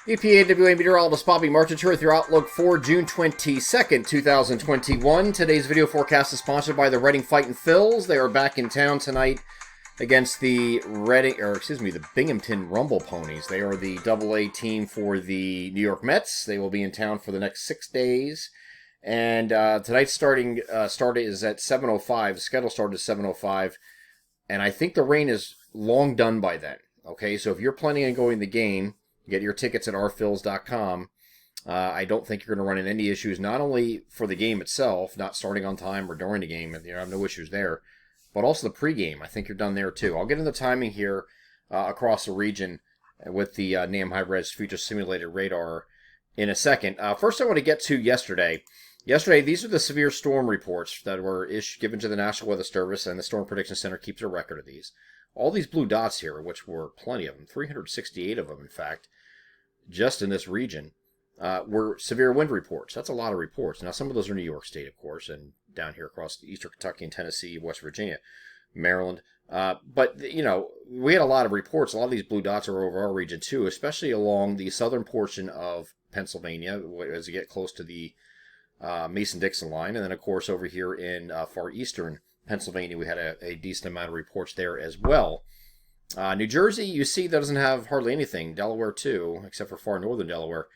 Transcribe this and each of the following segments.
EPAWA meteorologist Bobby Martin here with your outlook for June 22nd, 2021. Today's video forecast is sponsored by the Reading Fightin' Phils. They are back in town tonight against the the Binghamton Rumble Ponies. They are the AA team for the New York Mets. They will be in town for the next 6 days. And tonight's start is at 7:05. The schedule started at 7:05. And I think the rain is long done by then. Okay, so if you're planning on going to the game, get your tickets at rphils.com. I don't think you're going to run into any issues, not only for the game itself, not starting on time or during the game, I have no issues there, but also the pregame. I think you're done there too. I'll get into the timing here across the region with the NAM high-res future simulated radar in a second. First, I want to get to yesterday. Yesterday, these are the severe storm reports that were given to the National Weather Service, and the Storm Prediction Center keeps a record of these. All these blue dots here, which were plenty of them, 368 of them, in fact, just in this region, were severe wind reports. That's a lot of reports. Now, some of those are New York State, of course, and down here across eastern Kentucky and Tennessee, West Virginia, Maryland. But, we had a lot of reports. A lot of these blue dots are over our region, too, especially along the southern portion of Pennsylvania, as you get close to the Mason-Dixon line. And then, of course, over here in far eastern Pennsylvania, we had a decent amount of reports there as well. New Jersey, you see, that doesn't have hardly anything. Delaware, too, except for far northern Delaware.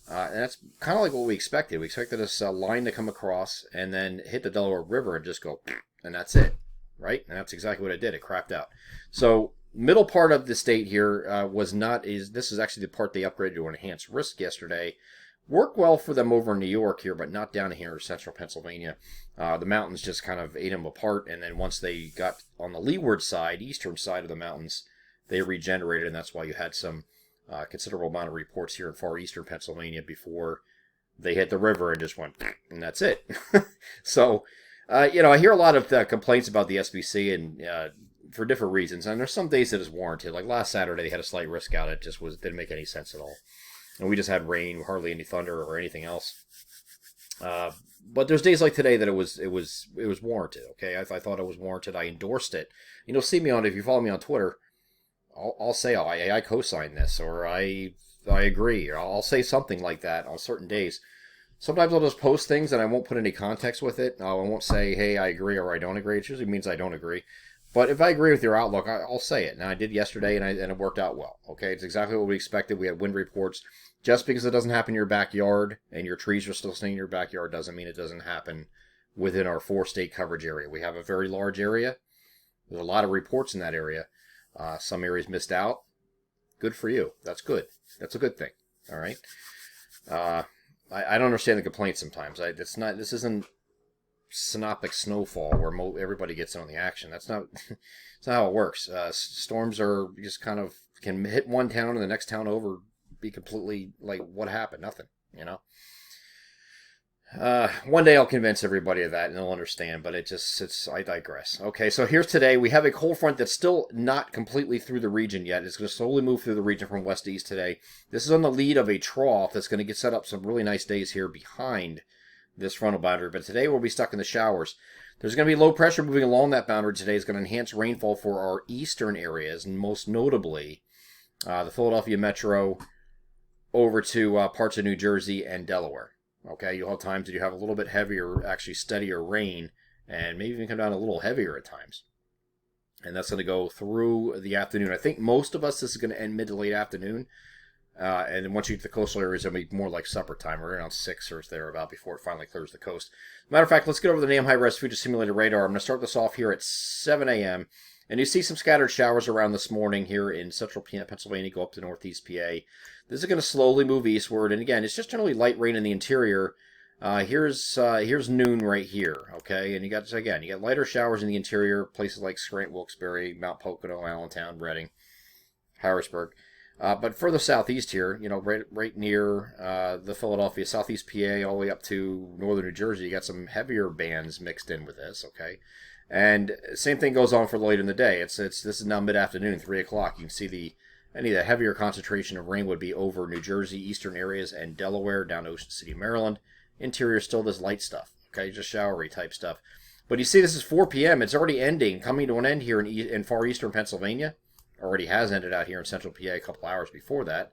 And that's kind of like what we expected. We expected this line to come across and then hit the Delaware River and just go, and that's it, right? And that's exactly what it did. It crapped out. So, middle part of the state here this is actually the part they upgraded to enhanced risk yesterday. Worked well for them over in New York here, but not down here in central Pennsylvania. The mountains just kind of ate them apart, and then once they got on the leeward side, eastern side of the mountains, they regenerated, and that's why you had some considerable amount of reports here in far eastern Pennsylvania before they hit the river and just went, and that's it. So, I hear a lot of complaints about the SBC and for different reasons, and there's some days that is warranted. Like last Saturday, they had a slight risk out. It just didn't make any sense at all. And we just had rain, hardly any thunder or anything else. But there's days like today that it was warranted. Okay, I thought it was warranted. I endorsed it. See me if you follow me on Twitter, I'll say I co-sign this, or I agree, or I'll say something like that on certain days. Sometimes I'll just post things and I won't put any context with it. I won't say, hey, I agree or I don't agree. It usually means I don't agree. But if I agree with your outlook, I'll say it. And I did yesterday, and it worked out well. Okay, it's exactly what we expected. We had wind reports. Just because it doesn't happen in your backyard and your trees are still staying in your backyard doesn't mean it doesn't happen within our 4-state coverage area. We have a very large area. There's a lot of reports in that area. Some areas missed out. Good for you. That's good. That's a good thing. All right. I don't understand the complaints sometimes. This isn't synoptic snowfall where everybody gets in on the action. That's not how it works. Storms are just kind of can hit one town and the next town over be completely like, what happened? Nothing, One day I'll convince everybody of that and they'll understand, but I digress. Okay, so here's today. We have a cold front that's still not completely through the region yet. It's going to slowly move through the region from west to east today. This is on the lead of a trough that's going to get set up some really nice days here behind this frontal boundary, but today we'll be stuck in the showers. There's going to be low pressure moving along that boundary today. It's going to enhance rainfall for our eastern areas, and most notably the Philadelphia metro over to parts of New Jersey and Delaware. Okay, you'll have times that you have a little bit heavier, actually steadier rain, and maybe even come down a little heavier at times. And that's going to go through the afternoon. I think most of us, this is going to end mid to late afternoon. And then once you get to the coastal areas, it'll be more like supper time, or around 6 or thereabout before it finally clears the coast. Matter of fact, let's get over the NAM high-res future simulated radar. I'm going to start this off here at 7 a.m. And you see some scattered showers around this morning here in central Pennsylvania, go up to northeast PA. This is going to slowly move eastward, and again, it's just generally light rain in the interior. Here's noon right here, okay? And you got lighter showers in the interior, places like Scranton, Wilkes-Barre, Mount Pocono, Allentown, Reading, Harrisburg. But further southeast here, right near the Philadelphia, southeast PA, all the way up to northern New Jersey, you got some heavier bands mixed in with this, okay? And same thing goes on for later in the day. This is now mid-afternoon, 3 o'clock. You can see any of the heavier concentration of rain would be over New Jersey, eastern areas, and Delaware, down to Ocean City, Maryland. Interior still this light stuff, okay, just showery type stuff. But you see this is 4 p.m. It's already ending, coming to an end here in far eastern Pennsylvania. Already has ended out here in central PA a couple hours before that.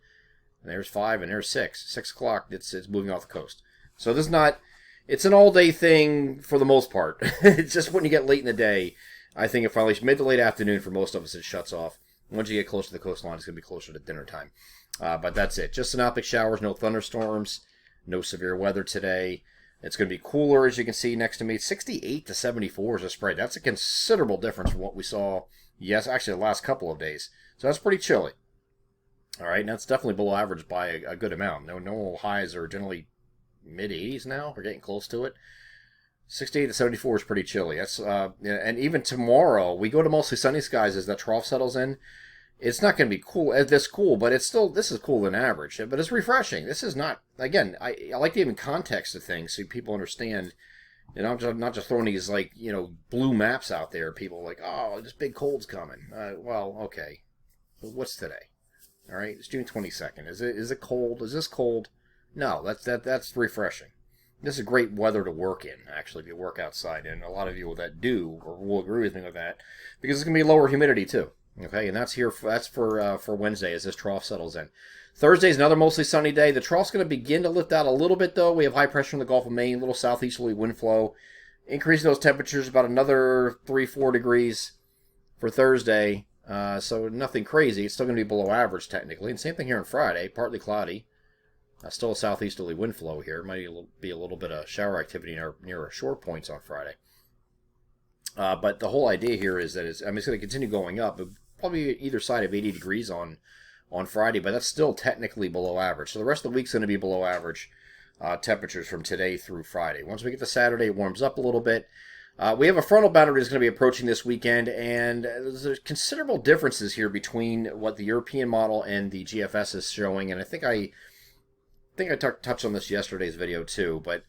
And there's 5, and there's 6. 6 o'clock, it's moving off the coast. So this is not, it's an all-day thing for the most part. It's just when you get late in the day, I think it finally, mid to late afternoon for most of us, it shuts off. Once you get close to the coastline, it's going to be closer to dinner time. But that's it. Just synoptic showers, no thunderstorms, no severe weather today. It's going to be cooler, as you can see next to me. 68 to 74 is a spread. That's a considerable difference from what we saw, actually the last couple of days. So that's pretty chilly. All right, and that's definitely below average by a good amount. No highs are generally mid-80s now. We're getting close to it. 68 to 74 is pretty chilly. That's and even tomorrow, we go to mostly sunny skies as that trough settles in. It's not going to be cool this cool, but it's still, this is cooler than average. But it's refreshing. This is not, again, I like to give context to things so people understand. You know, I'm not just throwing these, like, you know, blue maps out there. People are like, oh, this big cold's coming. Well, okay. What's today? All right, it's June 22nd. Is it cold? Is this cold? No, that's refreshing. This is great weather to work in, actually, if you work outside. And a lot of you that do or will agree with me with that, because it's going to be lower humidity too. Okay, and that's for Wednesday as this trough settles in. Thursday is another mostly sunny day. The trough's going to begin to lift out a little bit, though. We have high pressure in the Gulf of Maine, a little southeasterly wind flow. Increasing those temperatures about another 3-4 degrees for Thursday. So nothing crazy. It's still going to be below average, technically. And same thing here on Friday, partly cloudy. Still a southeasterly wind flow here. Might be a little bit of shower activity near our shore points on Friday. But the whole idea here is that it's going to continue going up. Probably either side of 80 degrees on Friday, but that's still technically below average. So the rest of the week's going to be below average temperatures from today through Friday. Once we get to Saturday, it warms up a little bit. We have a frontal boundary that's going to be approaching this weekend, and there's considerable differences here between what the European model and the GFS is showing, and I think I touched on this yesterday's video too, but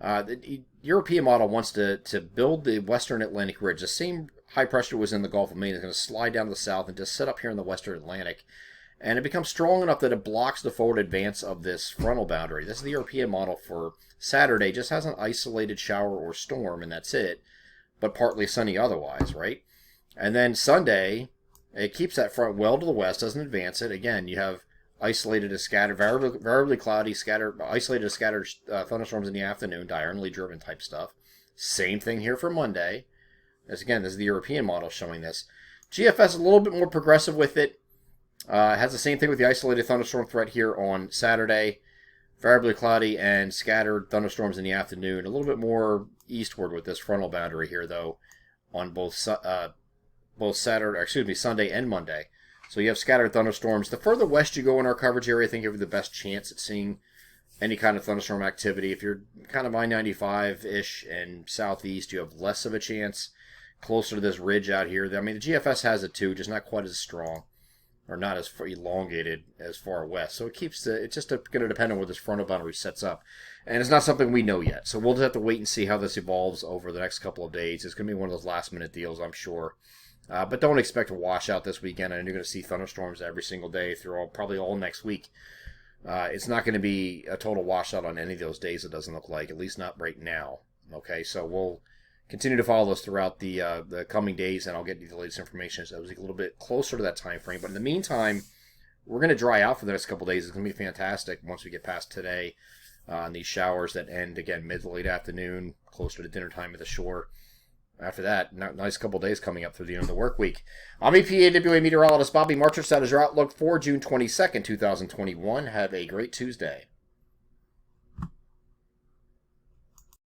the European model wants to build the western Atlantic ridge. The same high pressure was in the Gulf of Maine is going to slide down to the south and just sit up here in the western Atlantic, and it becomes strong enough that it blocks the forward advance of this frontal boundary. This is the European model for Saturday. Just has an isolated shower or storm, and that's it, but partly sunny otherwise, right? And then Sunday, it keeps that front well to the west, doesn't advance it. Again, you have isolated to scattered, variably cloudy, isolated to scattered thunderstorms in the afternoon, diurnally driven type stuff. Same thing here for Monday. As again, this is the European model showing this. GFS is a little bit more progressive with it. Has the same thing with the isolated thunderstorm threat here on Saturday. Variably cloudy and scattered thunderstorms in the afternoon. A little bit more eastward with this frontal boundary here, though, on both Sunday and Monday. So you have scattered thunderstorms. The further west you go in our coverage area, I think you have the best chance at seeing any kind of thunderstorm activity. If you're kind of I-95-ish and southeast, you have less of a chance. Closer to this ridge out here. I mean, the GFS has it too, just not quite as strong, or not as elongated as far west. So it's just going to depend on where this frontal boundary sets up. And it's not something we know yet. So we'll just have to wait and see how this evolves over the next couple of days. It's going to be one of those last-minute deals, I'm sure. But don't expect a washout this weekend, and you're going to see thunderstorms every single day through probably all next week. It's not going to be a total washout on any of those days, it doesn't look like, at least not right now. Okay, so we'll continue to follow this throughout the coming days, and I'll get you the latest information as we get a little bit closer to that time frame. But in the meantime, we're going to dry out for the next couple of days. It's going to be fantastic once we get past today on these showers that end, again, mid to late afternoon, closer to dinner time at the shore. After that, nice couple of days coming up through the end of the work week. I'm EPAWA meteorologist Bobby Marchers. That is your outlook for June 22nd, 2021. Have a great Tuesday.